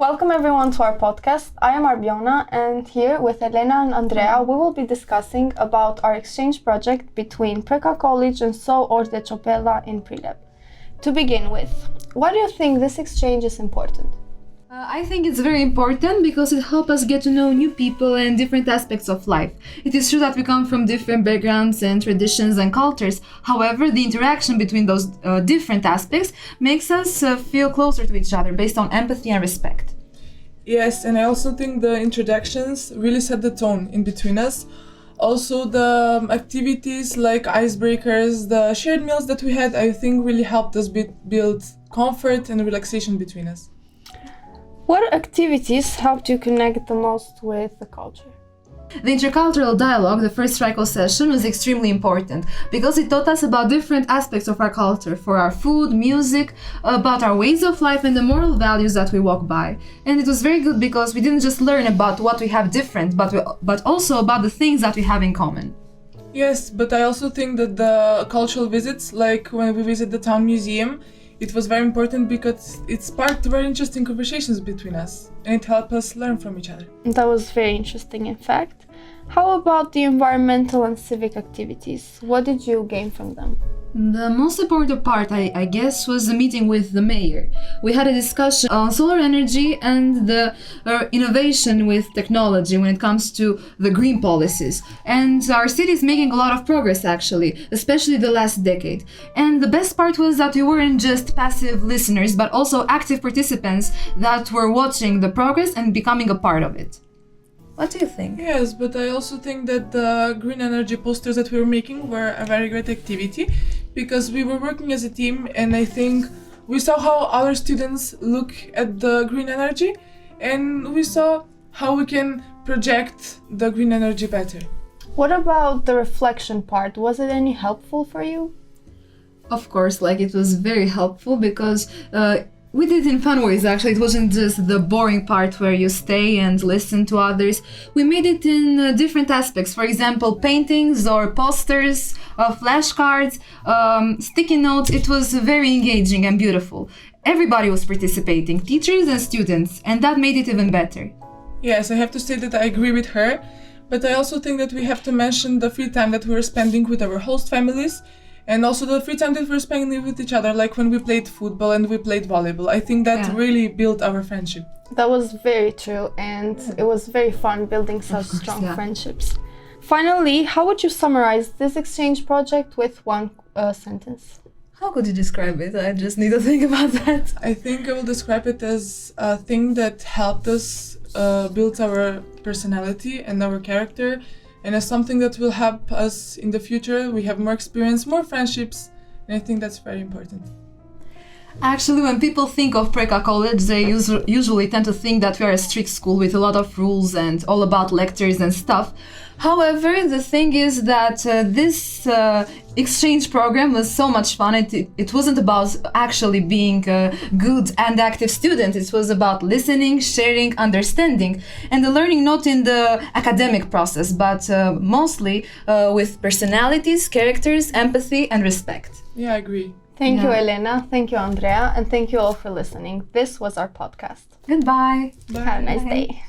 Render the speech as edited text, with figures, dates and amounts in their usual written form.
Welcome everyone to our podcast. I am Arbiona, and here with Elena and Andrea we will be discussing about our exchange project between Preca College and SO Orte Ciopela in Prilep. To begin with, why do you think this exchange is important? I think it's very important because it helps us get to know new people and different aspects of life. It is true that we come from different backgrounds and traditions and cultures. However, the interaction between those different aspects makes us feel closer to each other based on empathy and respect. Yes, and I also think the introductions really set the tone in between us. Also, the activities like icebreakers, the shared meals that we had, I think really helped us build comfort and relaxation between us. What activities helped you connect the most with the culture? The intercultural dialogue, the first TRICO session, was extremely important because it taught us about different aspects of our culture, for our food, music, about our ways of life and the moral values that we walk by. And it was very good because we didn't just learn about what we have different, but also about the things that we have in common. Yes, but I also think that the cultural visits, like when we visit the town museum, it was very important because it sparked very interesting conversations between us and it helped us learn from each other. That was very interesting, in fact. How about the environmental and civic activities? What did you gain from them? The most important part, I guess, was the meeting with the mayor. We had a discussion on solar energy and the innovation with technology when it comes to the green policies. And our city is making a lot of progress, actually, especially the last decade. And the best part was that we weren't just passive listeners, but also active participants that were watching the progress and becoming a part of it. What do you think? Yes, but I also think that the green energy posters that we were making were a very great activity because we were working as a team, and I think we saw how other students look at the green energy and we saw how we can project the green energy better. What about the reflection part? Was it any helpful for you? Of course, it was very helpful because we did it in fun ways, actually. It wasn't just the boring part where you stay and listen to others. We made it in different aspects. For example, paintings or posters, flashcards, sticky notes. It was very engaging and beautiful. Everybody was participating, teachers and students, and that made it even better. Yes, I have to say that I agree with her, but I also think that we have to mention the free time that we were spending with our host families, and also the free time that we're spending with each other, like when we played football and we played volleyball. I think that really built our friendship. That was very true, and it was very fun building such strong friendships. Finally, how would you summarize this exchange project with one sentence? How could you describe it? I just need to think about that. I think I will describe it as a thing that helped us build our personality and our character, and as something that will help us in the future. We have more experience, more friendships, and I think that's very important. Actually, when people think of Preca College, they usually tend to think that we are a strict school with a lot of rules and all about lectures and stuff. However, the thing is that this exchange program was so much fun. It wasn't about actually being a good and active student. It was about listening, sharing, understanding, and the learning not in the academic process, but mostly with personalities, characters, empathy, and respect. Yeah, I agree. Thank you, Elena. Thank you, Andrea. And thank you all for listening. This was our podcast. Goodbye. Bye. Have a nice day.